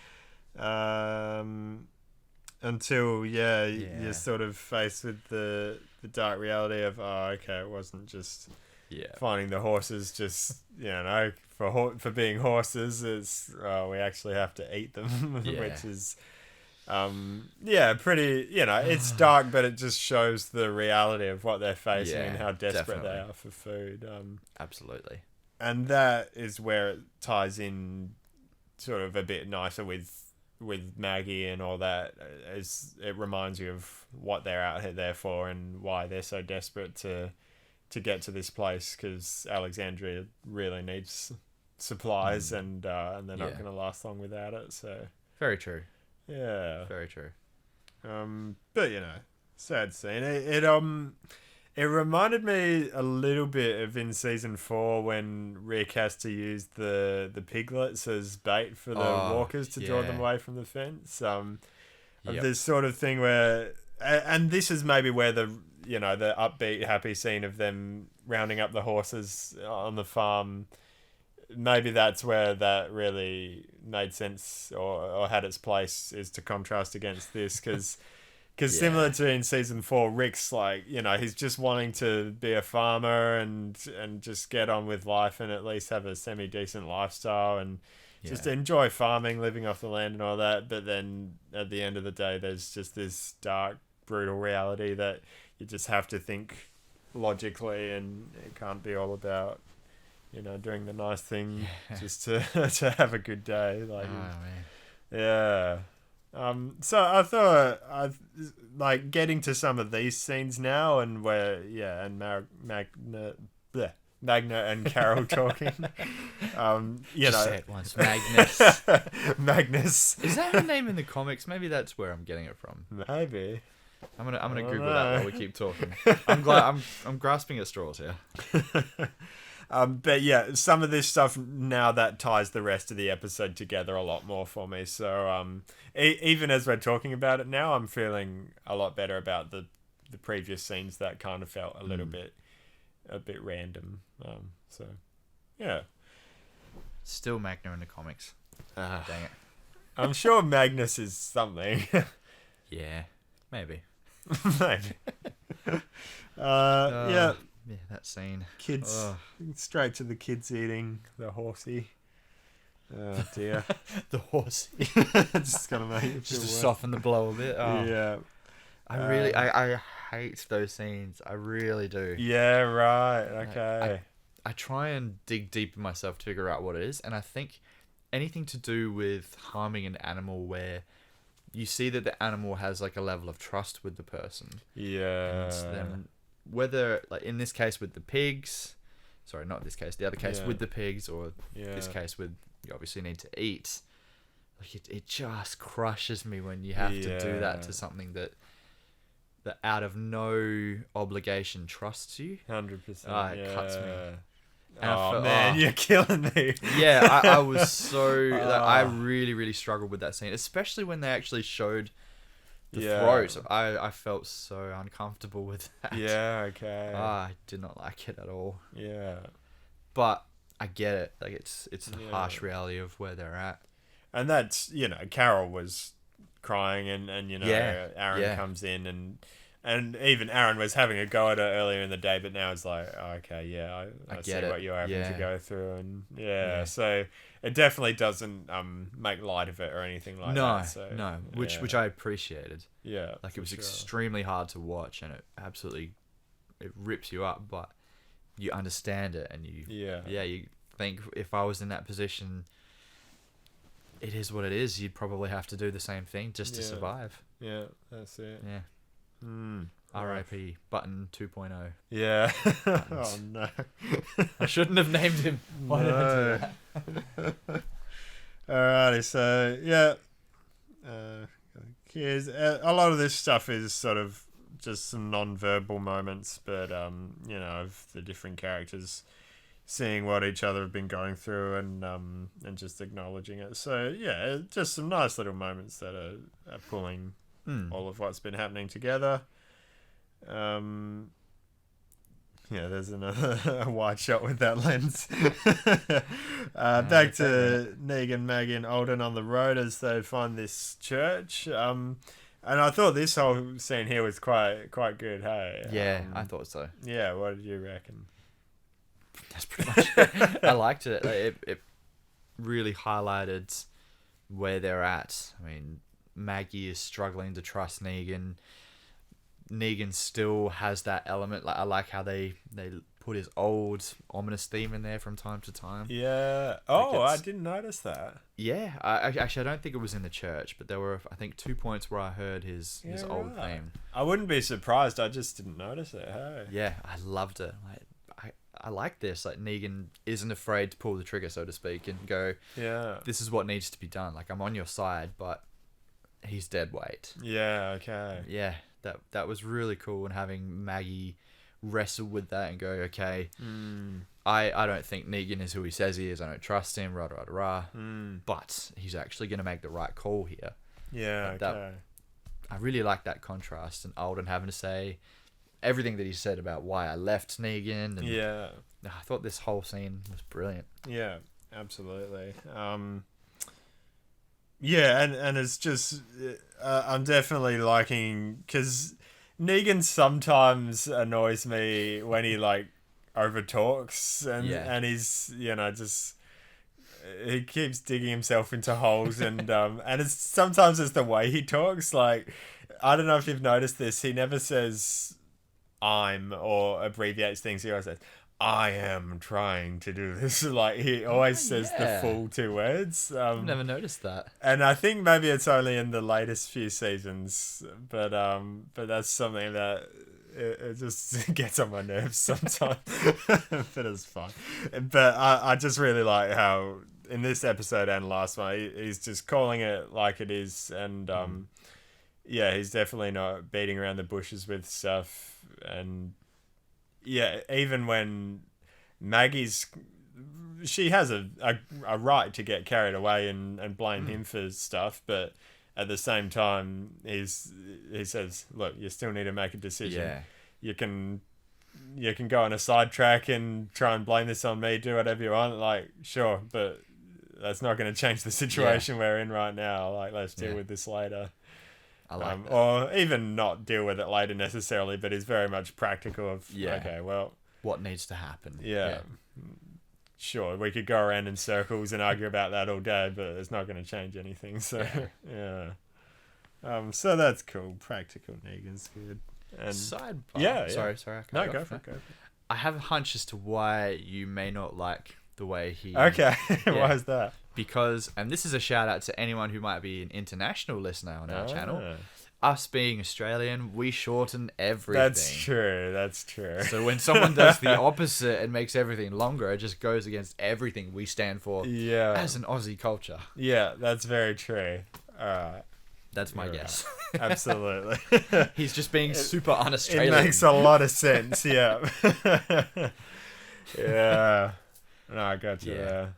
Until you're sort of faced with the dark reality of, oh, okay, it wasn't just finding the horses just for being horses. It's we actually have to eat them, which is pretty, it's dark, but it just shows the reality of what they're facing and how desperate they are for food. Absolutely. And that is where it ties in sort of a bit nicer with Maggie and all that, as it reminds you of what they're out there for and why they're so desperate to get to this place, because Alexandria really needs supplies and they're not going to last long without it. So Very true. yeah, Very true. but sad scene. It reminded me a little bit of in season 4 when Rick has to use the piglets as bait for the walkers to draw them away from the fence. Of this sort of thing where, and this is maybe where the upbeat happy scene of them rounding up the horses on the farm, maybe that's where that really made sense or had its place, is to contrast against this, because similar to in season 4, Rick's like, he's just wanting to be a farmer and just get on with life and at least have a semi-decent lifestyle and just enjoy farming, living off the land and all that. But then at the end of the day, there's just this dark, brutal reality that you just have to think logically, and it can't be all about doing the nice thing just to have a good day. Like, yeah. So I thought like getting to some of these scenes now, and where and Magna and Carol talking. Just say it once, Magnus. Magnus. Is that her name in the comics? Maybe that's where I'm getting it from. Maybe. I'm gonna Google that while we keep talking. I'm glad I'm grasping at straws here. But yeah, some of this stuff now that ties the rest of the episode together a lot more for me. So even as we're talking about it now, I'm feeling a lot better about the previous scenes that kind of felt a little bit random. So yeah, still Magna in the comics. Dang it. I'm sure Magnus is something. Yeah, maybe. Maybe. Yeah. Yeah, that scene. Kids, straight to the kids eating the horsey. Oh dear. The horse. Just gonna make it Just to feel worse. soften the blow a bit. Oh. Yeah. I really, I hate those scenes. I really do. Yeah, right. Okay. I try and dig deep in myself to figure out what it is, and I think anything to do with harming an animal where you see that the animal has like a level of trust with the person. Yeah. And then whether, like in this case with the pigs, sorry, not this case, the other case with the pigs, or this case with, you obviously need to eat. Like it just crushes me when you have to do that to something that out of no obligation trusts you. 100%. It cuts me. And Oh man, you're killing me. Yeah, I was so I really, really struggled with that scene, especially when they actually showed the throat. I felt so uncomfortable with that. Yeah, okay. I did not like it at all. Yeah. But I get it. Like it's the harsh reality of where they're at. And that's, Carol was crying and Aaron comes in and even Aaron was having a go at her earlier in the day, but now it's like, okay, I see what you're having to go through, and so it definitely doesn't make light of it or anything like that. So, no, which I appreciated. Yeah, like it was extremely hard to watch, and it rips you up, but you understand it, and you think if I was in that position, it is what it is. You'd probably have to do the same thing just to survive. Yeah, that's it. Yeah. R.I.P. Button 2.0. Yeah. Oh no. I shouldn't have named him. Why did I do that? Alrighty, so here's a lot of this stuff is sort of just some non-verbal moments, but of the different characters seeing what each other have been going through and just acknowledging it. So just some nice little moments that are pulling all of what's been happening together. There's another wide shot with that lens. Back to Negan, Maggie, and Alden on the road as they find this church. And I thought this whole scene here was quite good. Hey, yeah, I thought so. Yeah, what did you reckon? That's pretty much it. I liked it. It really highlighted where they're at. I mean, Maggie is struggling to trust Negan. Negan still has that element. Like I like how they put his old ominous theme in there from time to time. Yeah. Oh, I didn't notice that. Yeah. I don't think it was in the church, but there were, I think, 2 points where I heard his old theme. I wouldn't be surprised. I just didn't notice it. Hey. Yeah, I loved it. I like this. Like Negan isn't afraid to pull the trigger, so to speak, and go, this is what needs to be done. Like I'm on your side, but he's dead weight. Yeah, okay. Yeah, that was really cool, and having Maggie wrestle with that and go, okay, I don't think Negan is who he says he is. I don't trust him, but he's actually going to make the right call here. Yeah, okay. I really like that contrast, and Alden having to say everything that he said about why I left Negan. And I thought this whole scene was brilliant. Yeah, absolutely. And it's just I'm definitely liking, because Negan sometimes annoys me when he like overtalks and he's just he keeps digging himself into holes and it's sometimes it's the way he talks. Like I don't know if you've noticed this, he never says I'm or abbreviates things. He always says I am trying to do this. Like he always says the full 2 words. I've never noticed that. And I think maybe it's only in the latest few seasons, but that's something that it just gets on my nerves sometimes. But it's fun. But I just really like how in this episode and last one he's just calling it like it is, and he's definitely not beating around the bushes with stuff. And even when she has a right to get carried away and blame him for stuff, but at the same time he says, look, you still need to make a decision. You can go on a sidetrack and try and blame this on me, do whatever you want, like sure, but that's not going to change the situation we're in right now. Like let's deal with this later. I like that. Or even not deal with it later necessarily, but is very much practical of, okay, well, what needs to happen. Sure, we could go around in circles and argue about that all day, but it's not going to change anything. So, so that's cool. Practical Negan's good. And Sidebar. yeah. Sorry. I cut No, you go off. for it. Go for I have a hunch as to why you may not like the way he. it. Okay, Yeah. why is that? Because, and this is a shout out to anyone who might be an international listener on our channel. Ah. Us being Australian, we shorten everything. That's true. That's true. So when someone does the opposite and makes everything longer, it just goes against everything we stand for Yeah. as an Aussie culture. Yeah, that's very true. That's my You're guess. Absolutely. He's just being super It un-Australian. makes a lot of sense. Yeah. Yeah. No, I got you. Yeah.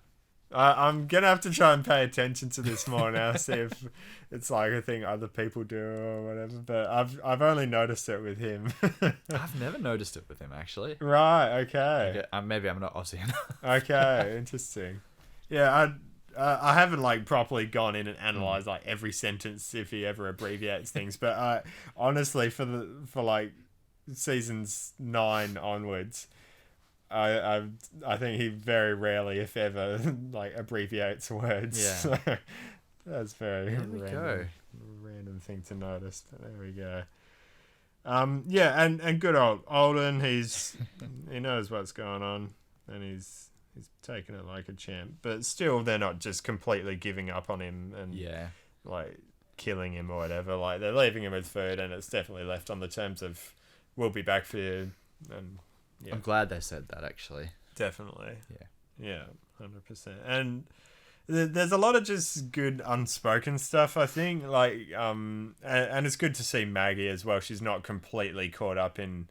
Yeah. I'm gonna have to try and pay attention to this more now. See if it's like a thing other people do or whatever. But I've only noticed it with him. I've never noticed it with him, actually. Right. Okay. Maybe I'm not Aussie enough. Okay. Interesting. Yeah. I haven't like properly gone in and analyzed like every sentence if he ever abbreviates things. But honestly, for like seasons 9 onwards. I think he very rarely, if ever, like abbreviates words. Yeah. So that's very There we go. random thing to notice. But there we go. Yeah, and good old Alden. He knows what's going on, and he's taking it like a champ. But still, they're not just completely giving up on him and Yeah. like killing him or whatever. Like they're leaving him with food, and it's definitely left on the terms of we'll be back for you. And yeah. I'm glad they said that, actually. Definitely. Yeah. 100%. And there's a lot of just good unspoken stuff, I think. Like, and it's good to see Maggie as well. She's not completely caught up in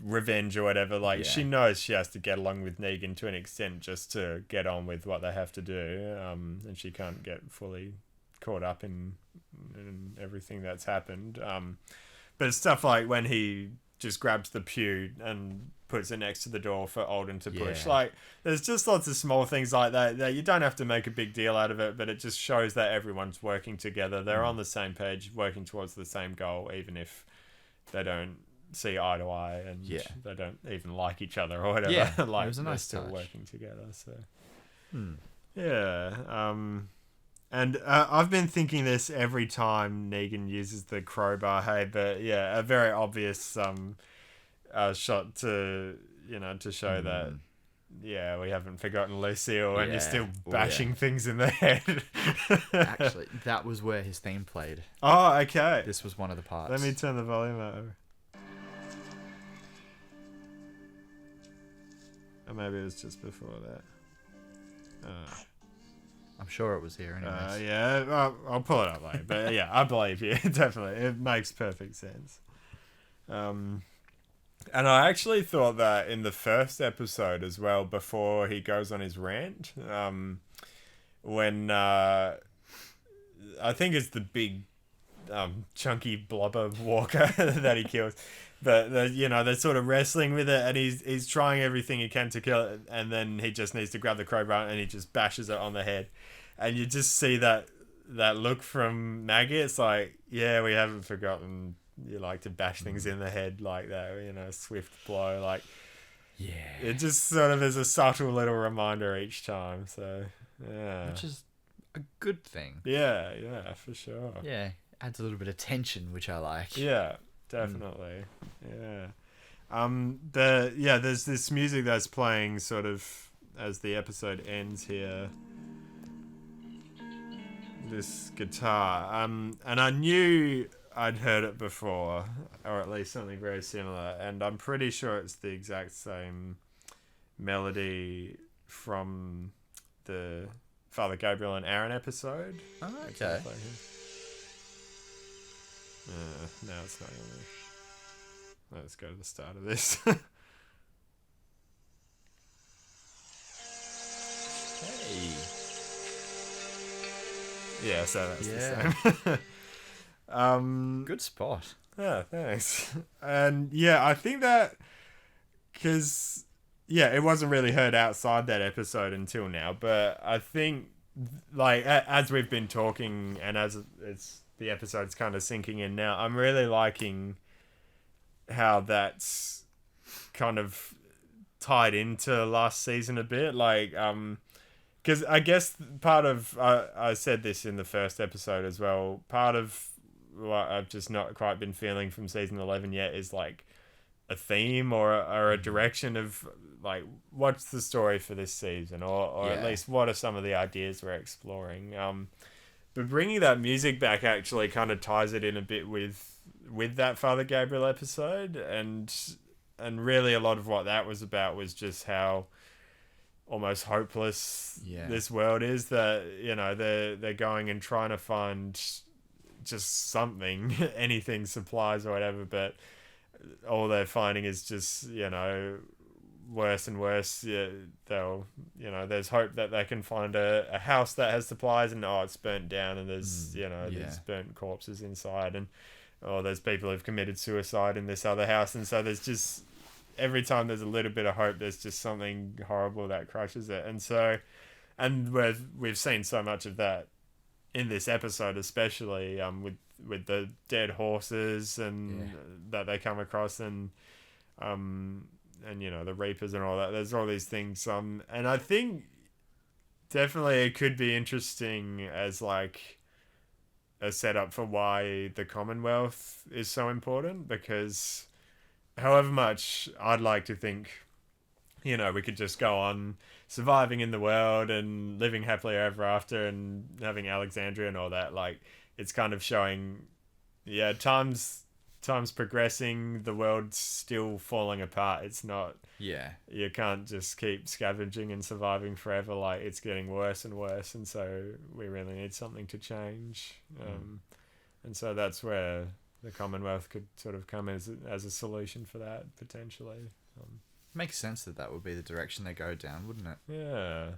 revenge or whatever. Like, Yeah. she knows she has to get along with Negan to an extent just to get on with what they have to do. And she can't get fully caught up in everything that's happened. But stuff like when he just grabs the pew and puts it next to the door for Alden to push. Yeah. Like, there's just lots of small things like that you don't have to make a big deal out of it, but it just shows that everyone's working together. They're on the same page, working towards the same goal, even if they don't see eye to eye and they don't even like each other or whatever. Yeah, like, it was a they're nice still touch. working together. So, Hmm. yeah. And I've been thinking this every time Negan uses the crowbar. Hey, but yeah, a very obvious shot to show that we haven't forgotten Lucille, and you're still bashing things in the head. Actually, that was where his theme played. Oh, okay. This was one of the parts. Let me turn the volume over. Or maybe it was just before that. I'm sure it was here anyways. Yeah, I'll pull it up later. But yeah, I believe you. Definitely. It makes perfect sense. And I actually thought that in the first episode as well, before he goes on his rant, when I think it's the big chunky blubber walker that he kills. But they're sort of wrestling with it, and he's trying everything he can to kill it, and then he just needs to grab the crowbar and he just bashes it on the head, and you just see that look from Maggie. It's like, yeah, we haven't forgotten you like to bash things in the head like that, swift blow. Like, Yeah. it just sort of is a subtle little reminder each time. So yeah, Which is a good thing. yeah, for sure. Yeah. Adds a little bit of tension, which I like. Yeah, definitely. Yeah. There's this music that's playing sort of as the episode ends here. This guitar. And I knew I'd heard it before, or at least something very similar, and I'm pretty sure it's the exact same melody from the Father Gabriel and Aaron episode. Oh, okay. No, it's not gonna be. Let's go to the start of this. Hey. Yeah, so that's Yeah. the same. Good spot. Yeah, thanks. And yeah, I think that because it wasn't really heard outside that episode until now, but I think like as we've been talking and as the episode's kind of sinking in now, I'm really liking how that's kind of tied into last season a bit, like because I guess part of I said this in the first episode as well, part of what I've just not quite been feeling from season 11 yet is like a theme or a direction of like what's the story for this season, or at Yeah. least what are some of the ideas we're exploring. But bringing that music back actually kind of ties it in a bit with that Father Gabriel episode, and really a lot of what that was about was just how almost hopeless Yeah. this world is, that they're going and trying to find just something, anything, supplies or whatever, but all they're finding is just worse and worse. Yeah, they'll there's hope that they can find a house that has supplies, and it's burnt down, and there's there's burnt corpses inside, and there's people who've committed suicide in this other house, and so there's just every time there's a little bit of hope, there's just something horrible that crushes it. And we've seen so much of that in this episode, especially with the dead horses and that they come across, and the reapers and all that. There's all these things, and I think definitely it could be interesting as like a setup for why the Commonwealth is so important, because however much I'd like to think, we could just go on surviving in the world and living happily ever after and having Alexandria and all that, like it's kind of showing, time's progressing, the world's still falling apart. It's not, you can't just keep scavenging and surviving forever, like it's getting worse and worse, and so we really need something to change. And so that's where the Commonwealth could sort of come as a solution for that, potentially. Makes sense that would be the direction they go down, wouldn't it? Yeah.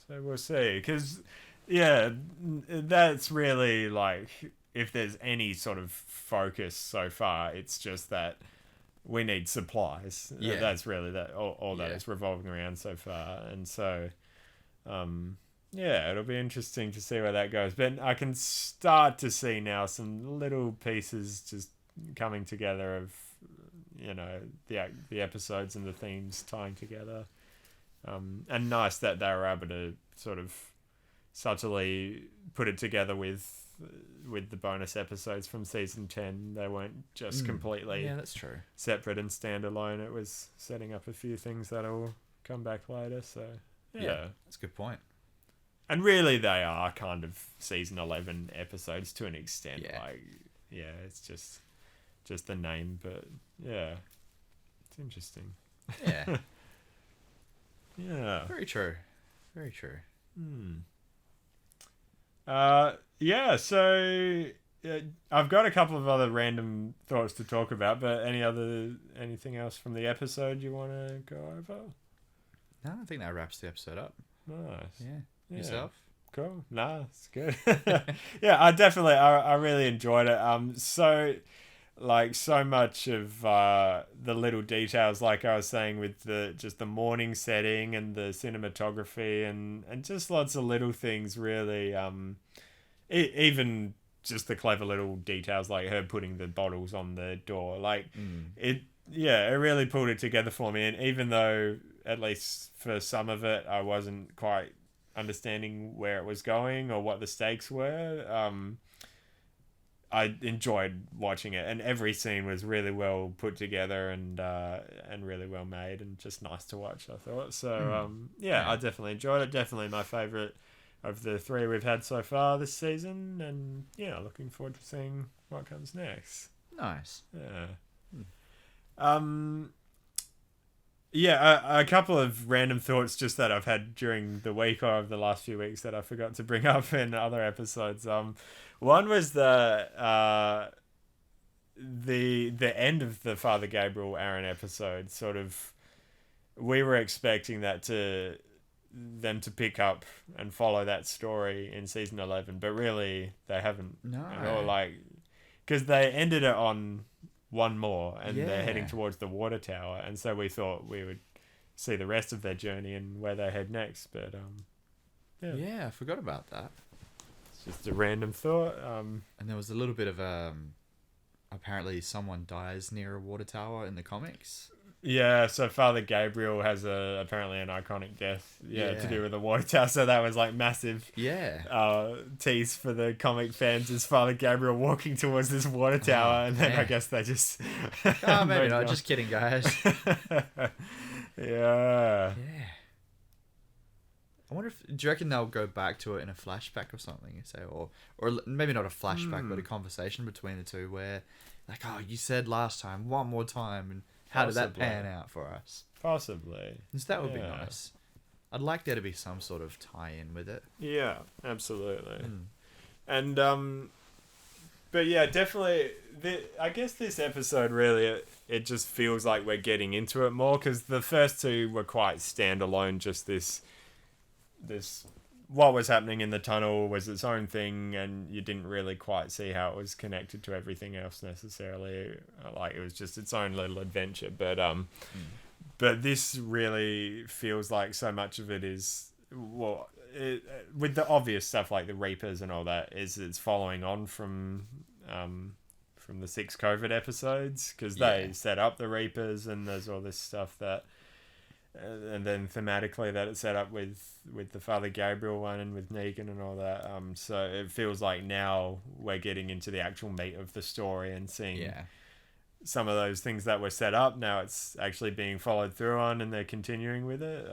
So we'll see. Because, that's really like, if there's any sort of focus so far, it's just that we need supplies. Yeah. That's really all that it's revolving around so far. And so, it'll be interesting to see where that goes. But I can start to see now some little pieces just coming together of, the episodes and the themes tying together. And nice that they were able to sort of subtly put it together with the bonus episodes from season 10. They weren't just completely that's true, separate and standalone. It was setting up a few things that'll come back later. So that's a good point. And really, they are kind of season 11 episodes to an extent. It's just the name, but it's interesting. Yeah. Yeah. Very true. Very true. So I've got a couple of other random thoughts to talk about, but anything else from the episode you want to go over? No, I think that wraps the episode up. Nice. Yeah. Yourself? Cool. Nah, it's good. I really enjoyed it. So much of the little details, like I was saying, with the morning setting and the cinematography and just lots of little things, really. Even just the clever little details, like her putting the bottles on the door, it really pulled it together for me. And even though, at least for some of it, I wasn't quite understanding where it was going or what the stakes were, I enjoyed watching it, and every scene was really well put together and really well made, and just nice to watch, I thought. So I definitely enjoyed it. Definitely my favorite of the three we've had so far this season, and looking forward to seeing what comes next. Nice. A couple of random thoughts just that I've had during the week or over the last few weeks that I forgot to bring up in other episodes. One was the end of the Father Gabriel Aaron episode. Sort of, we were expecting them to pick up and follow that story in season 11, but really they haven't. No. Because they ended it on one more, and they're heading towards the water tower, and so we thought we would see the rest of their journey and where they head next. But I forgot about that. Just a random thought. And there was a little bit of apparently someone dies near a water tower in the comics. Yeah, so Father Gabriel has apparently an iconic death, to Yeah. do with the water tower. So that was like massive Yeah. tease for the comic fans is Father Gabriel walking towards this water tower, and then I man. guess they just Oh, maybe moved not. on. Just kidding, guys. Yeah. Yeah. I wonder if do you reckon they'll go back to it in a flashback or something? You say, or maybe not a flashback, but a conversation between the two where, like, oh, you said last time, one more time, and how did that Possibly. pan out for us? Possibly. So that would be Yeah. nice. I'd like there to be some sort of tie-in with it. Yeah, absolutely. Mm. And but yeah, definitely. I guess this episode really it just feels like we're getting into it more because the first two were quite standalone. Just this what was happening in the tunnel was its own thing, and you didn't really quite see how it was connected to everything else necessarily. Like it was just its own little adventure. But this really feels like so much of it is with the obvious stuff like the Reapers and all that it's following on from the 6 COVID episodes because they set up the Reapers and there's all this stuff that and then thematically that it's set up with the Father Gabriel one and with Negan and all that. So it feels like now we're getting into the actual meat of the story and seeing some of those things that were set up. Now it's actually being followed through on and they're continuing with it,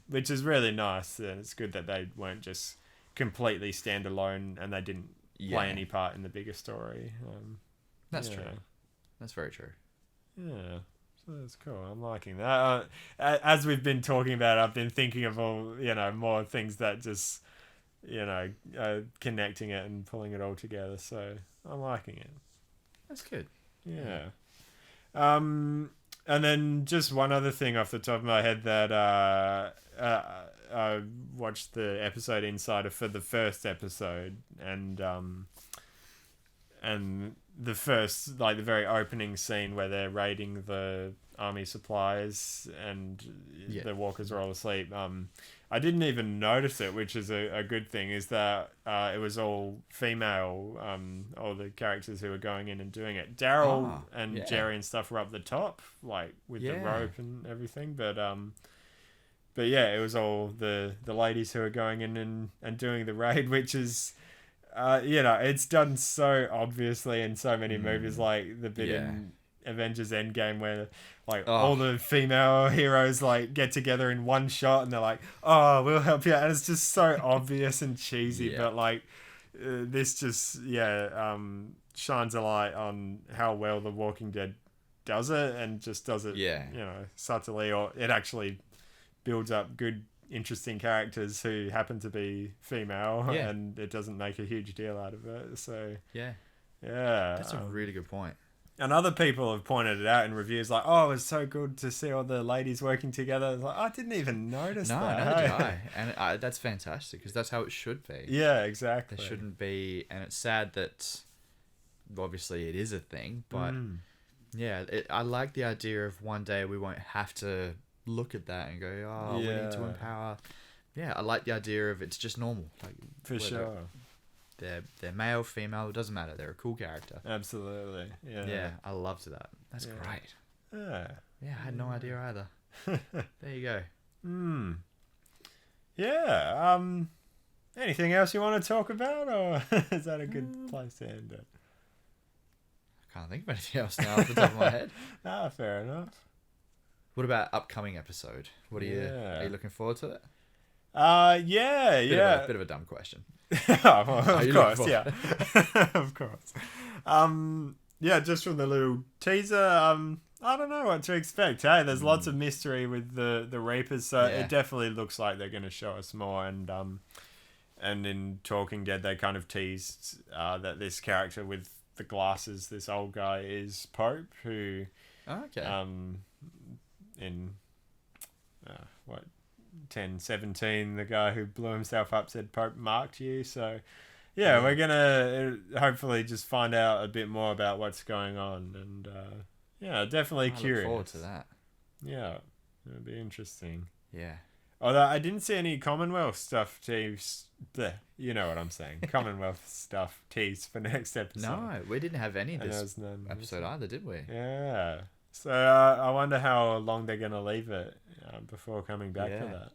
which is really nice. And it's good that they weren't just completely standalone and they didn't play any part in the bigger story. That's true. That's very true. Yeah. That's cool. I'm liking that. As we've been talking about, I've been thinking of all, more things that just, connecting it and pulling it all together. So I'm liking it. That's good. Yeah. And then just one other thing off the top of my head that I watched the episode Insider for the first episode and the first, like the very opening scene where they're raiding the army supplies and the walkers are all asleep. I didn't even notice it, which is a good thing, is that it was all female, all the characters who were going in and doing it. Daryl and Jerry and stuff were up the top, like with the rope and everything. But yeah, it was all the ladies who were going in and doing the raid, which is... it's done so obviously in so many movies, like the bit in Avengers Endgame where all the female heroes like get together in one shot and they're like, oh, we'll help you out. And it's just so obvious and cheesy, but like this just shines a light on how well The Walking Dead does it and just does it subtly, or it actually builds up good interesting characters who happen to be female and it doesn't make a huge deal out of it. So that's a really good point. And other people have pointed it out in reviews like, oh, it was so good to see all the ladies working together. It's like, I didn't even notice that. No, neither did I. And that's fantastic because that's how it should be. Yeah, exactly. There shouldn't be, and it's sad that obviously it is a thing, but I like the idea of one day we won't have to look at that and go, oh, we need to empower. Yeah, I like the idea of it's just normal. Like for sure. They're male, female, it doesn't matter. They're a cool character. Absolutely. Yeah, I loved that. That's great. Yeah, I had no idea either. There you go. Yeah. Anything else you want to talk about, or is that a good place to end it? I can't think of anything else now off the top of my head. Fair enough. What about upcoming episode? Are you looking forward to it? Bit of a dumb question. Of course, yeah. Of course. Just from the little teaser, I don't know what to expect. Hey, there's lots of mystery with the Reapers, so it definitely looks like they're going to show us more. And in Talking Dead, they kind of teased that this character with the glasses, this old guy, is Pope, who in 1017, the guy who blew himself up said Pope marked you. So we're gonna hopefully just find out a bit more about what's going on, and definitely curious. Look forward to that. It'll be interesting. Although I didn't see any Commonwealth stuff teased. You know what I'm saying. Commonwealth stuff teased for next episode. No, we didn't have any this episode either, did we? So I wonder how long they're going to leave it before coming back to Yeah. that.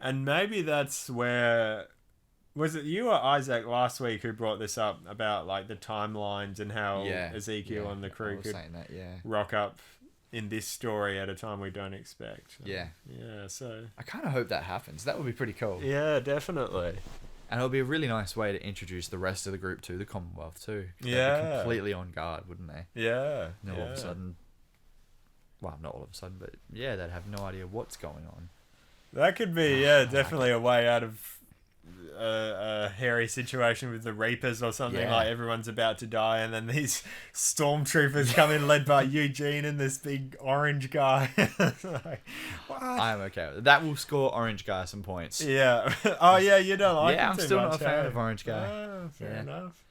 And maybe that's where... Was it you or Isaac last week who brought this up about like the timelines and how Ezekiel and the I crew was could saying that, yeah. rock up in this story at a time we don't expect? Yeah. Yeah, so... I kind of hope that happens. That would be pretty cool. Yeah, definitely. And it'll be a really nice way to introduce the rest of the group to the Commonwealth too. They'd Yeah. be completely on guard, wouldn't they? Yeah. And all of a sudden... Well, not all of a sudden, but yeah, they'd have no idea what's going on. That could be, definitely a way out of a hairy situation with the Reapers or something. Yeah. Like everyone's about to die, and then these stormtroopers come in led by Eugene and this big orange guy. Like, what? I'm okay with it. That will score Orange Guy some points. Yeah. Oh, yeah, you don't like Yeah, him I'm too still much, not a fan eh? of Orange Guy. Oh, fair Yeah. enough.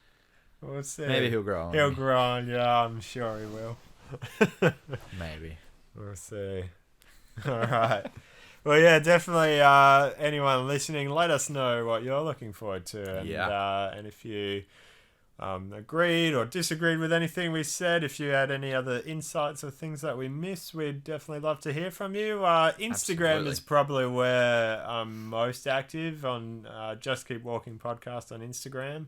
We'll see. Maybe he'll grow on. He'll me. grow on, yeah, I'm sure he will. Maybe. We'll see. All right. Well, yeah, definitely. Anyone listening, let us know what you're looking forward to, and if you agreed or disagreed with anything we said. If you had any other insights or things that we missed, we'd definitely love to hear from you. Instagram Absolutely. is probably where I'm most active on. Just Keep Walking podcast on Instagram.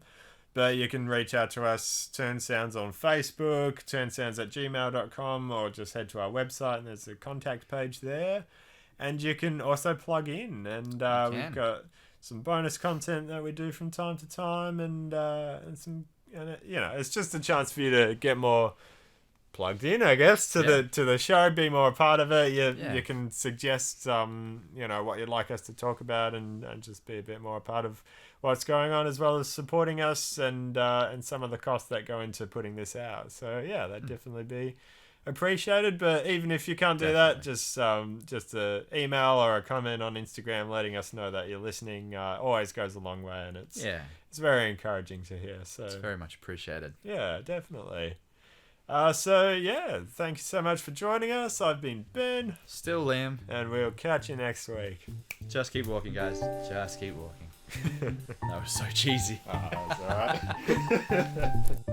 But you can reach out to us, Turn Sounds on Facebook, turnsounds@gmail.com, or just head to our website and there's a contact page there. And you can also plug in, and we've got some bonus content that we do from time to time, and some, it's just a chance for you to get more plugged in, I guess, to the show, be more a part of it. You can suggest what you'd like us to talk about, and just be a bit more a part of what's going on, as well as supporting us and some of the costs that go into putting this out. So yeah, that'd definitely be appreciated. But even if you can't do that, just a email or a comment on Instagram letting us know that you're listening always goes a long way, and it's very encouraging to hear. So It's very much appreciated. yeah, definitely. Thank you so much for joining us. I've been Ben, Still Liam. and we'll catch you next week. Just keep walking, guys. Just keep walking. That was so cheesy. That's all right.